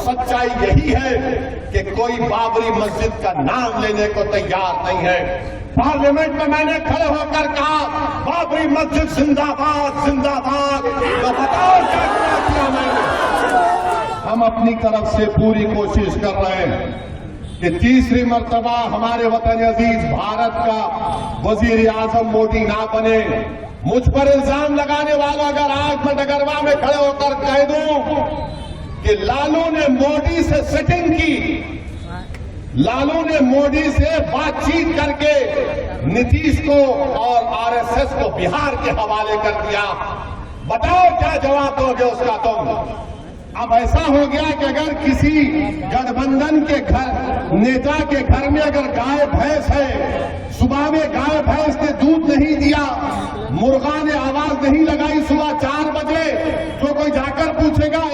सच्चाई यही है कि कोई बाबरी मस्जिद का नाम लेने को तैयार नहीं है। पार्लियामेंट में मैंने खड़े होकर कहा बाबरी मस्जिद जिंदाबाद जिंदाबाद, तो बताओ क्या किया मैंने। हम अपनी तरफ से पूरी कोशिश कर रहे हैं कि तीसरी मर्तबा हमारे वतन अजीज भारत का वजीर आजम मोदी ना बने। मुझ पर इल्जाम लगाने वालों अगर आज मैं डगरवा में खड़े होकर कह दूं कि लालू ने मोदी से सेटिंग की, लालू ने मोदी से बातचीत करके नीतीश को और आरएसएस को बिहार के हवाले कर दिया, बताओ क्या जवाब दोगे उसका तुम। अब ऐसा हो गया कि अगर किसी गठबंधन के घर नेता के घर में अगर गाय भैंस है, सुबह में गाय भैंस ने दूध नहीं दिया, मुर्गा ने आवाज नहीं लगाई सुबह 4 बजे, तो कोई जाकर पूछेगा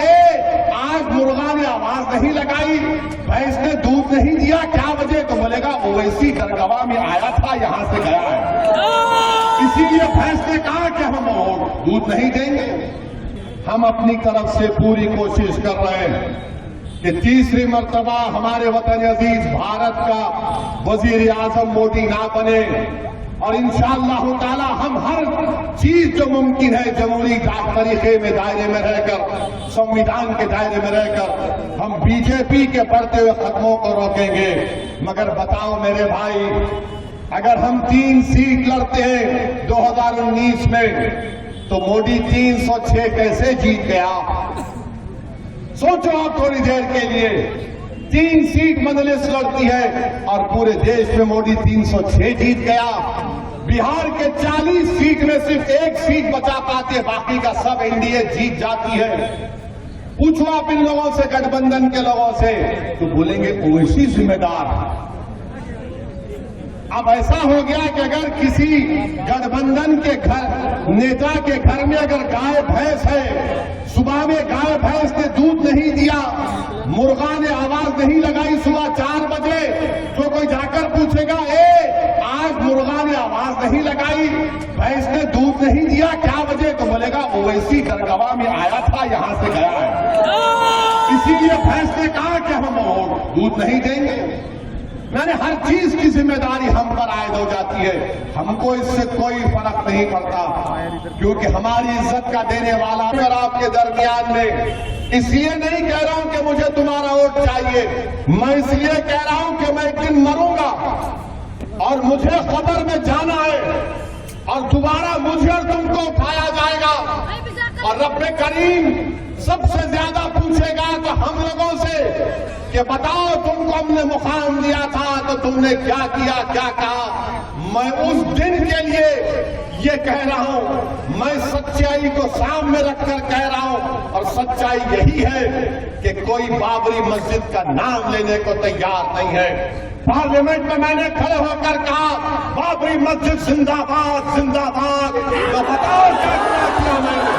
आज मुर्गा ने आवाज नहीं लगाई, भैंस ने दूध नहीं दिया, क्या वजह? तो बोलेगा ओवैसी दरगाह में आया था, यहां से गया है, इसीलिए भैंस ने कहा कि हम दूध नहीं देंगे। हम अपनी तरफ से पूरी कोशिश कर रहे हैं कि तीसरी मर्तबा हमारे वतन अजीज भारत का वजीर आजम मोदी ना बने, और इंशाअल्लाह ताला हम हर चीज जो मुमकिन है जमहूरी तरीके में दायरे में रहकर, संविधान के दायरे में रहकर हम बीजेपी के बढ़ते हुए कदमों को रोकेंगे। मगर बताओ मेरे भाई, अगर हम 3 सीट लड़ते हैं 2019 में, तो मोदी 306 कैसे जीत गया? सोचो आप थोड़ी देर के लिए, 3 सीट मजलिस लड़ती है और पूरे देश में मोदी 306 जीत गया। बिहार के 40 सीट में सिर्फ 1 सीट बचा पाते, बाकी का सब एनडीए जीत जाती है। पूछो आप इन लोगों से, गठबंधन के लोगों से, तो बोलेंगे ओवैसी जिम्मेदार। अब ऐसा हो गया कि अगर किसी गठबंधन के घर नेता के घर में अगर गाय भैंस है, सुबह में गाय भैंस ने दूध नहीं दिया, मुर्गा ने आवाज नहीं लगाई सुबह 4 बजे, तो कोई जाकर पूछेगा आज मुर्गा ने आवाज नहीं लगाई, भैंस ने दूध नहीं दिया, क्या वजह? तो बोलेगा ओवैसी दरगाह में आया था, यहां से गया है, इसीलिए भैंस ने कहा कि हम दूध नहीं देंगे। मैंने हर चीज की जिम्मेदारी हम पर आयद हो जाती है, हमको इससे कोई फर्क नहीं पड़ता, क्योंकि हमारी इज्जत का देने वाला अगर आपके दरमियान में, इसलिए नहीं कह रहा हूं कि मुझे तुम्हारा वोट चाहिए, मैं इसलिए कह रहा हूं कि मैं एक दिन मरूंगा और मुझे खबर में जाना है, और दोबारा मुझे और तुमको उठाया जाएगा, और रब्बे करीम सबसे ज्यादा पूछेगा तो हम लोगों से कि बताओ तुमको हमने मुकाम दिया था तो तुमने क्या किया, क्या कहा। मैं उस दिन के लिए ये कह रहा हूं, मैं सच्चाई को सामने रखकर कह रहा हूं, और सच्चाई यही है कि कोई बाबरी मस्जिद का नाम लेने को तैयार नहीं है। पार्लियामेंट में मैंने खड़े होकर कहा बाबरी मस्जिद जिंदाबाद जिंदाबाद, तो बताओ क्या किया मैंने।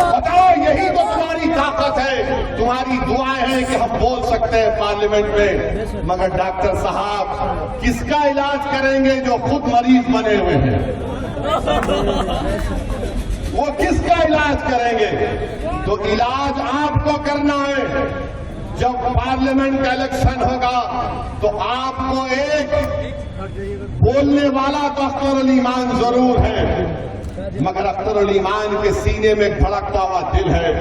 बताओ, यही तो तुम्हारी ताकत है, तुम्हारी दुआएं हैं कि हम बोल सकते हैं पार्लियामेंट में। मगर डॉक्टर साहब किसका इलाज करेंगे जो खुद मरीज बने हुए हैं? वो किसका इलाज करेंगे? तो इलाज आपको करना है। जब पार्लियामेंट का इलेक्शन होगा तो आपको एक बोलने वाला तो अख्तर अली ईमान जरूर है, मगर अख्तर अली ईमान के सीने में धड़कता हुआ दिल है।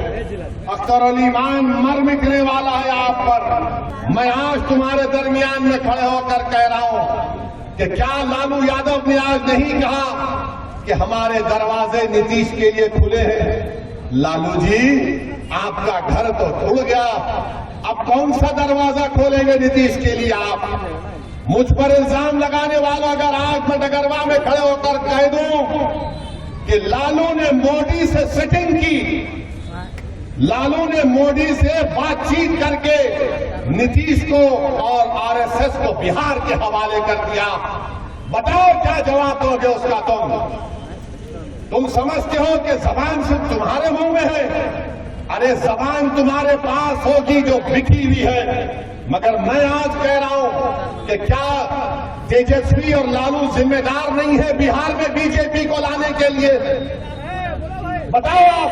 अख्तर अली ईमान मर मिटने वाला है आप पर। मैं आज तुम्हारे दरमियान में खड़े होकर कह रहा हूं कि क्या लालू यादव ने आज नहीं कहा कि हमारे दरवाजे नीतीश के लिए खुले हैं? लालू जी, आपका घर तो खुल गया, अब कौन सा दरवाजा खोलेंगे नीतीश के लिए आप? मुझ पर इल्जाम लगाने वालों अगर आज मैं डगरवा में खड़े होकर कह दूं कि लालू ने मोदी से सेटिंग की, लालू ने मोदी से बातचीत करके नीतीश को और आरएसएस को बिहार के हवाले कर दिया, बताओ क्या जवाब दोगे उसका तुम समझते हो कि जबान सिर्फ तुम्हारे मुंह में है? अरे जबान तुम्हारे पास होगी जो बिकी हुई है। मगर मैं आज कह रहा हूं कि क्या तेजस्वी और लालू जिम्मेदार नहीं है बिहार में बीजेपी को लाने के लिए? बताओ आप।